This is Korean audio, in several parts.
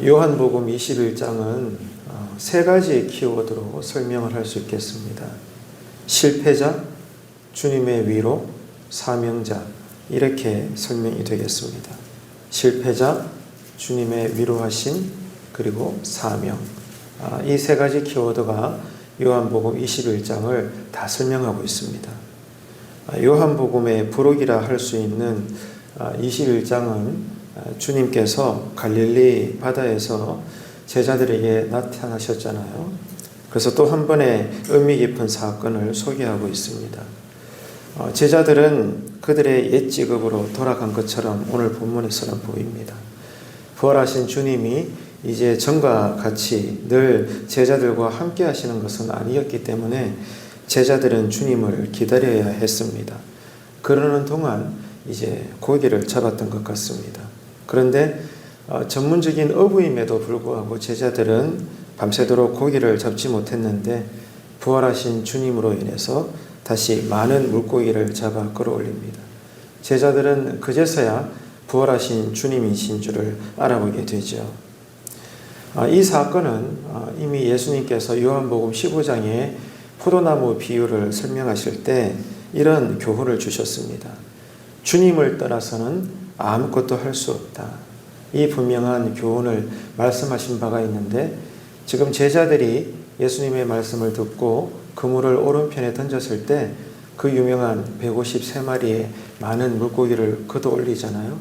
요한복음 21장은 세 가지의 키워드로 설명을 할 수 있겠습니다. 실패자, 주님의 위로, 사명자, 이렇게 설명이 되겠습니다. 실패자, 주님의 위로하심, 그리고 사명. 이 세 가지 키워드가 요한복음 21장을 다 설명하고 있습니다. 요한복음의 부록이라 할 수 있는 21장은 주님께서 갈릴리 바다에서 제자들에게 나타나셨잖아요. 그래서 또 한 번의 의미 깊은 사건을 소개하고 있습니다. 제자들은 그들의 옛 직업으로 돌아간 것처럼 오늘 본문에서는 보입니다. 부활하신 주님이 이제 전과 같이 늘 제자들과 함께 하시는 것은 아니었기 때문에 제자들은 주님을 기다려야 했습니다. 그러는 동안 이제 고기를 잡았던 것 같습니다. 그런데 전문적인 어부임에도 불구하고 제자들은 밤새도록 고기를 잡지 못했는데 부활하신 주님으로 인해서 다시 많은 물고기를 잡아 끌어올립니다. 제자들은 그제서야 부활하신 주님이신 줄을 알아보게 되죠. 이 사건은 이미 예수님께서 요한복음 15장에 포도나무 비유를 설명하실 때 이런 교훈을 주셨습니다. 주님을 떠나서는 아무것도 할 수 없다. 이 분명한 교훈을 말씀하신 바가 있는데 지금 제자들이 예수님의 말씀을 듣고 그물을 오른편에 던졌을 때 그 유명한 153마리의 많은 물고기를 걷어 올리잖아요.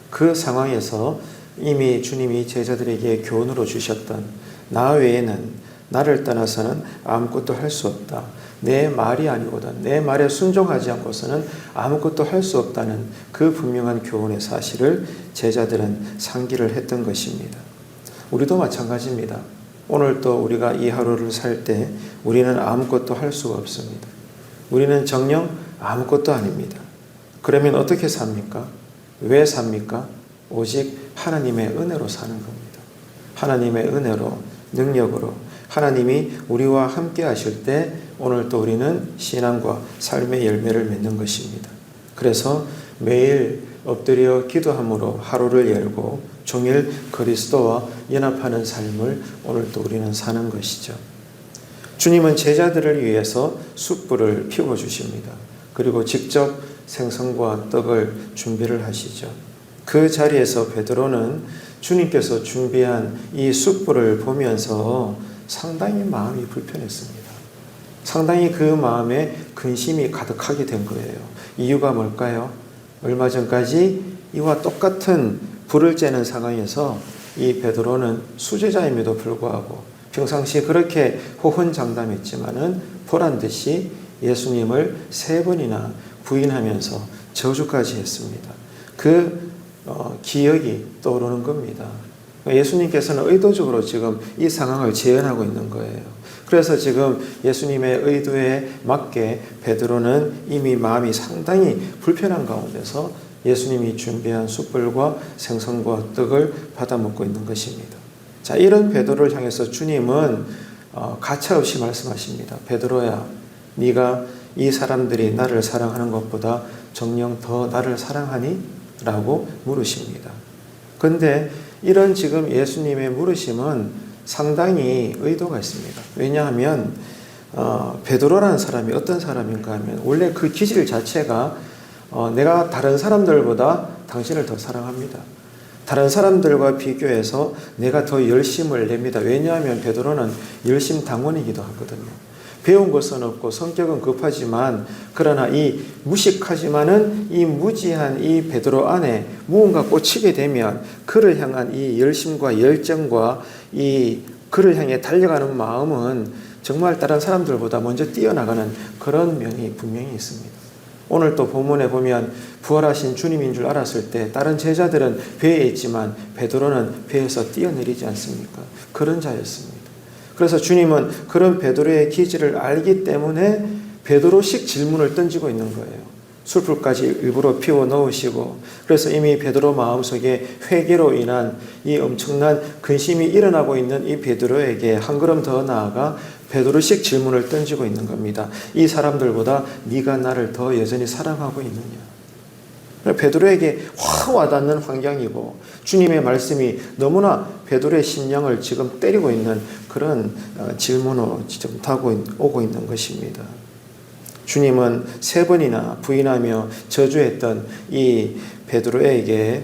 그 상황에서 이미 주님이 제자들에게 교훈으로 주셨던 나 외에는 나를 떠나서는 아무것도 할 수 없다. 내 말이 아니거든 내 말에 순종하지 않고서는 아무것도 할 수 없다는 그 분명한 교훈의 사실을 제자들은 상기를 했던 것입니다. 우리도 마찬가지입니다. 오늘 또 우리가 이 하루를 살 때 우리는 아무것도 할 수가 없습니다. 우리는 정녕 아무것도 아닙니다. 그러면 어떻게 삽니까? 왜 삽니까? 오직 하나님의 은혜로 사는 겁니다. 하나님의 은혜로, 능력으로 하나님이 우리와 함께 하실 때 오늘 또 우리는 신앙과 삶의 열매를 맺는 것입니다. 그래서 매일 엎드려 기도함으로 하루를 열고 종일 그리스도와 연합하는 삶을 오늘 또 우리는 사는 것이죠. 주님은 제자들을 위해서 숯불을 피워주십니다. 그리고 직접 생선과 떡을 준비를 하시죠. 그 자리에서 베드로는 주님께서 준비한 이 숯불을 보면서 상당히 마음이 불편했습니다. 상당히 그 마음에 근심이 가득하게 된 거예요. 이유가 뭘까요? 얼마 전까지 이와 똑같은 불을 쬐는 상황에서 이 베드로는 수제자임에도 불구하고 평상시에 그렇게 호언장담했지만은 보란듯이 예수님을 3번이나 부인하면서 저주까지 했습니다. 그 기억이 떠오르는 겁니다. 예수님께서는 의도적으로 지금 이 상황을 재현하고 있는 거예요. 그래서 지금 예수님의 의도에 맞게 베드로는 이미 마음이 상당히 불편한 가운데서 예수님이 준비한 숯불과 생선과 떡을 받아 먹고 있는 것입니다. 자, 이런 베드로를 향해서 주님은 가차없이 말씀하십니다. 베드로야, 네가 이 사람들이 나를 사랑하는 것보다 정녕 더 나를 사랑하니? 라고 물으십니다. 그런데 이런 지금 예수님의 물으심은 상당히 의도가 있습니다. 왜냐하면 베드로라는 사람이 어떤 사람인가 하면 원래 그 기질 자체가 내가 다른 사람들보다 당신을 더 사랑합니다. 다른 사람들과 비교해서 내가 더 열심을 냅니다. 왜냐하면 베드로는 열심당원이기도 하거든요. 배운 것은 없고 성격은 급하지만 그러나 이 무식하지만은 이 무지한 이 베드로 안에 무언가 꽂히게 되면 그를 향한 이 열심과 열정과 이 그를 향해 달려가는 마음은 정말 다른 사람들보다 먼저 뛰어나가는 그런 면이 분명히 있습니다. 오늘 또 본문에 보면 부활하신 주님인 줄 알았을 때 다른 제자들은 배에 있지만 베드로는 배에서 뛰어내리지 않습니까? 그런 자였습니다. 그래서 주님은 그런 베드로의 기질을 알기 때문에 베드로식 질문을 던지고 있는 거예요. sul풀까지 일부러 피워 넣으시고, 그래서 이미 베드로 마음속에 회개로 인한 이 엄청난 근심이 일어나고 있는 이 베드로에게 한 걸음 더 나아가 베드로식 질문을 던지고 있는 겁니다. 이 사람들보다 네가 나를 더 여전히 사랑하고 있느냐? 베드로에게 확 와닿는 환경이고, 주님의 말씀이 너무나 베드로의 심령을 지금 때리고 있는 그런 질문으로 지금 오고 있는 것입니다. 주님은 3번이나 부인하며 저주했던 이 베드로에게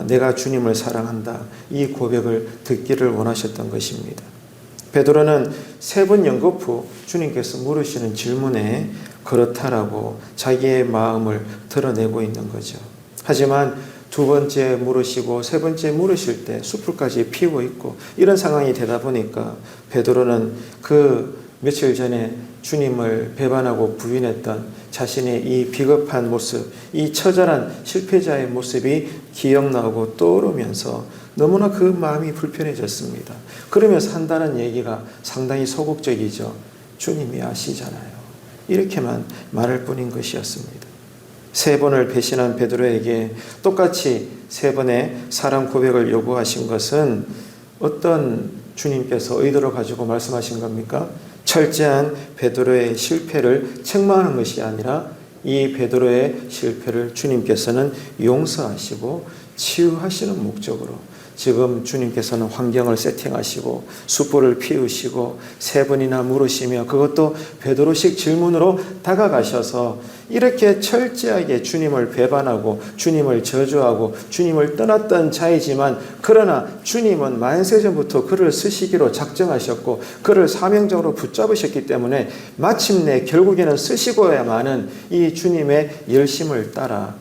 내가 주님을 사랑한다, 이 고백을 듣기를 원하셨던 것입니다. 베드로는 3번 연급 후 주님께서 물으시는 질문에 그렇다라고 자기의 마음을 드러내고 있는 거죠. 하지만 2번째 물으시고 3번째 물으실 때 숯불까지 피우고 있고 이런 상황이 되다 보니까 베드로는 그 며칠 전에 주님을 배반하고 부인했던 자신의 이 비겁한 모습, 이 처절한 실패자의 모습이 기억나고 떠오르면서 너무나 그 마음이 불편해졌습니다. 그러면서 한다는 얘기가 상당히 소극적이죠. 주님이 아시잖아요. 이렇게만 말할 뿐인 것이었습니다. 3번을 배신한 베드로에게 똑같이 3번의 사랑 고백을 요구하신 것은 어떤 주님께서 의도를 가지고 말씀하신 겁니까? 철저한 베드로의 실패를 책망하는 것이 아니라 이 베드로의 실패를 주님께서는 용서하시고 치유하시는 목적으로 지금 주님께서는 환경을 세팅하시고 숯불을 피우시고 3번이나 물으시며 그것도 베드로식 질문으로 다가가셔서 이렇게 철저하게 주님을 배반하고 주님을 저주하고 주님을 떠났던 자이지만, 그러나 주님은 만세전부터 그를 쓰시기로 작정하셨고 그를 사명적으로 붙잡으셨기 때문에 마침내 결국에는 쓰시고야만은 이 주님의 열심을 따라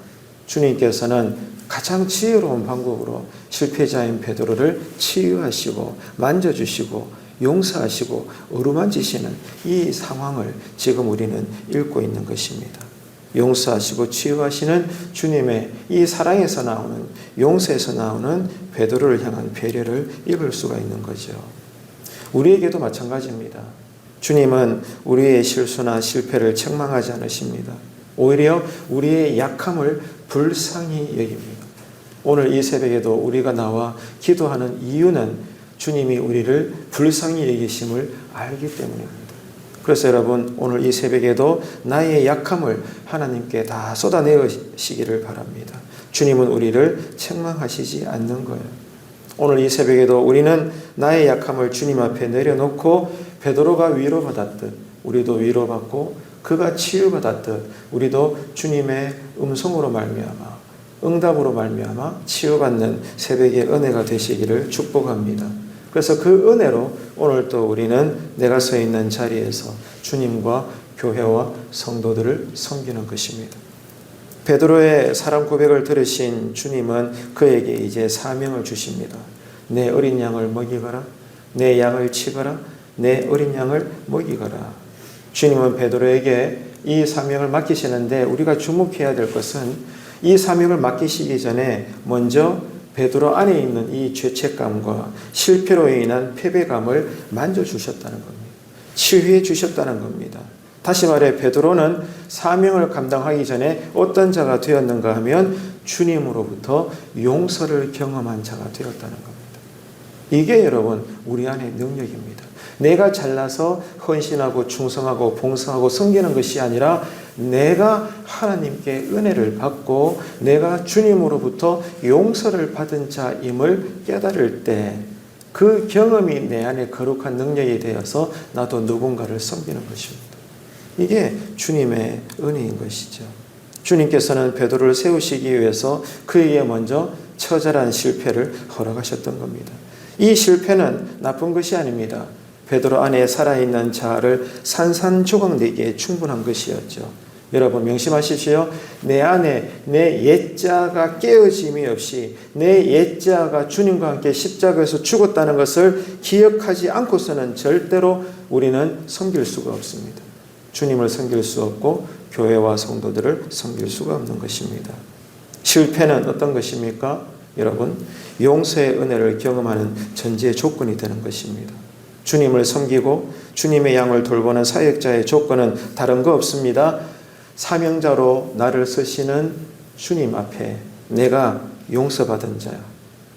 주님께서는 가장 지혜로운 방법으로 실패자인 베드로를 치유하시고 만져주시고 용서하시고 어루만지시는 이 상황을 지금 우리는 읽고 있는 것입니다. 용서하시고 치유하시는 주님의 이 사랑에서 나오는, 용서에서 나오는 베드로를 향한 배려를 입을 수가 있는 거죠. 우리에게도 마찬가지입니다. 주님은 우리의 실수나 실패를 책망하지 않으십니다. 오히려 우리의 약함을 불쌍히 여깁니다. 오늘 이 새벽에도 우리가 나와 기도하는 이유는 주님이 우리를 불쌍히 여기심을 알기 때문입니다. 그래서 여러분, 오늘 이 새벽에도 나의 약함을 하나님께 다 쏟아내시기를 바랍니다. 주님은 우리를 책망하시지 않는 거예요. 오늘 이 새벽에도 우리는 나의 약함을 주님 앞에 내려놓고 베드로가 위로받았듯 우리도 위로받고 그가 치유받았듯 우리도 주님의 음성으로 말미암아, 응답으로 말미암아 치유받는 새벽의 은혜가 되시기를 축복합니다. 그래서 그 은혜로 오늘 또 우리는 내가 서 있는 자리에서 주님과 교회와 성도들을 섬기는 것입니다. 베드로의 사랑 고백을 들으신 주님은 그에게 이제 사명을 주십니다. 내 어린 양을 먹이거라, 내 양을 치거라, 내 어린 양을 먹이거라. 주님은 베드로에게 이 사명을 맡기시는데 우리가 주목해야 될 것은 이 사명을 맡기시기 전에 먼저 베드로 안에 있는 이 죄책감과 실패로 인한 패배감을 만져주셨다는 겁니다. 치유해 주셨다는 겁니다. 다시 말해 베드로는 사명을 감당하기 전에 어떤 자가 되었는가 하면 주님으로부터 용서를 경험한 자가 되었다는 겁니다. 이게 여러분 우리 안의 능력입니다. 내가 잘나서 헌신하고 충성하고 봉사하고 섬기는 것이 아니라 내가 하나님께 은혜를 받고 내가 주님으로부터 용서를 받은 자임을 깨달을 때 그 경험이 내 안에 거룩한 능력이 되어서 나도 누군가를 섬기는 것입니다. 이게 주님의 은혜인 것이죠. 주님께서는 베드로를 세우시기 위해서 그에게 먼저 처절한 실패를 허락하셨던 겁니다. 이 실패는 나쁜 것이 아닙니다. 베드로 안에 살아있는 자를 산산조각내기에 충분한 것이었죠. 여러분 명심하십시오. 내 안에 내 옛자가 깨어짐이 없이 내 옛자가 주님과 함께 십자가에서 죽었다는 것을 기억하지 않고서는 절대로 우리는 섬길 수가 없습니다. 주님을 섬길 수 없고 교회와 성도들을 섬길 수가 없는 것입니다. 실패는 어떤 것입니까? 여러분, 용서의 은혜를 경험하는 전제 조건이 되는 것입니다. 주님을 섬기고 주님의 양을 돌보는 사역자의 조건은 다른 거 없습니다. 사명자로 나를 쓰시는 주님 앞에 내가 용서받은 자야,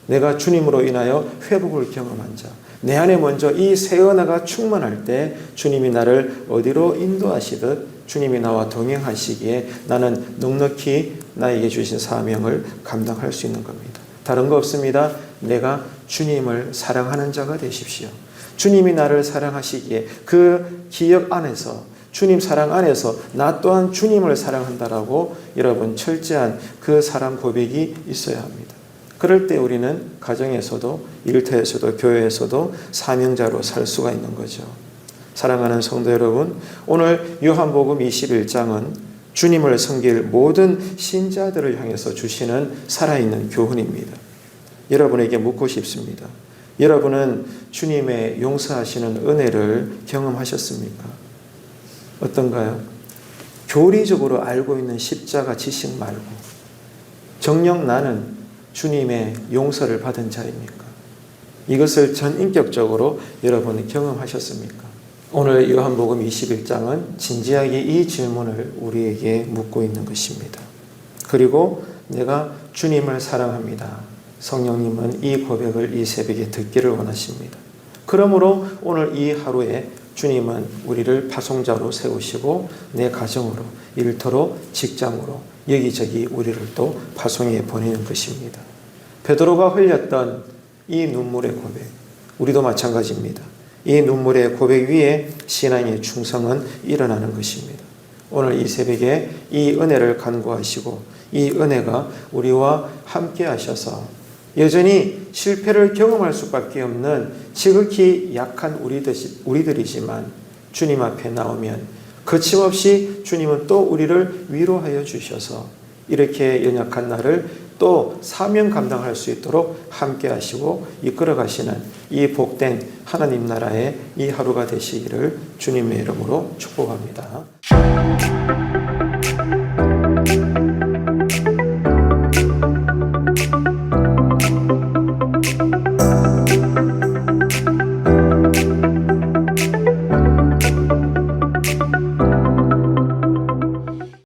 내가 주님으로 인하여 회복을 경험한 자, 내 안에 먼저 이 새 은혜가 충만할 때 주님이 나를 어디로 인도하시듯 주님이 나와 동행하시기에 나는 넉넉히 나에게 주신 사명을 감당할 수 있는 겁니다. 다른 거 없습니다. 내가 주님을 사랑하는 자가 되십시오. 주님이 나를 사랑하시기에 그 기억 안에서, 주님 사랑 안에서 나 또한 주님을 사랑한다라고 여러분 철저한 그 사랑 고백이 있어야 합니다. 그럴 때 우리는 가정에서도 일터에서도 교회에서도 사명자로 살 수가 있는 거죠. 사랑하는 성도 여러분, 오늘 요한복음 21장은 주님을 섬길 모든 신자들을 향해서 주시는 살아있는 교훈입니다. 여러분에게 묻고 싶습니다. 여러분은 주님의 용서하시는 은혜를 경험하셨습니까? 어떤가요? 교리적으로 알고 있는 십자가 지식 말고 정녕 나는 주님의 용서를 받은 자입니까? 이것을 전인격적으로 여러분이 경험하셨습니까? 오늘 요한복음 21장은 진지하게 이 질문을 우리에게 묻고 있는 것입니다. 그리고 내가 주님을 사랑합니다. 성령님은 이 고백을 이 새벽에 듣기를 원하십니다. 그러므로 오늘 이 하루에 주님은 우리를 파송자로 세우시고 내 가정으로, 일터로, 직장으로 여기저기 우리를 또 파송해 보내는 것입니다. 베드로가 흘렸던 이 눈물의 고백, 우리도 마찬가지입니다. 이 눈물의 고백 위에 신앙의 충성은 일어나는 것입니다. 오늘 이 새벽에 이 은혜를 간구하시고 이 은혜가 우리와 함께 하셔서 여전히 실패를 경험할 수밖에 없는 지극히 약한 우리들이지만 주님 앞에 나오면 거침없이 주님은 또 우리를 위로하여 주셔서 이렇게 연약한 나를 또 사명 감당할 수 있도록 함께 하시고 이끌어 가시는 이 복된 하나님 나라의 이 하루가 되시기를 주님의 이름으로 축복합니다.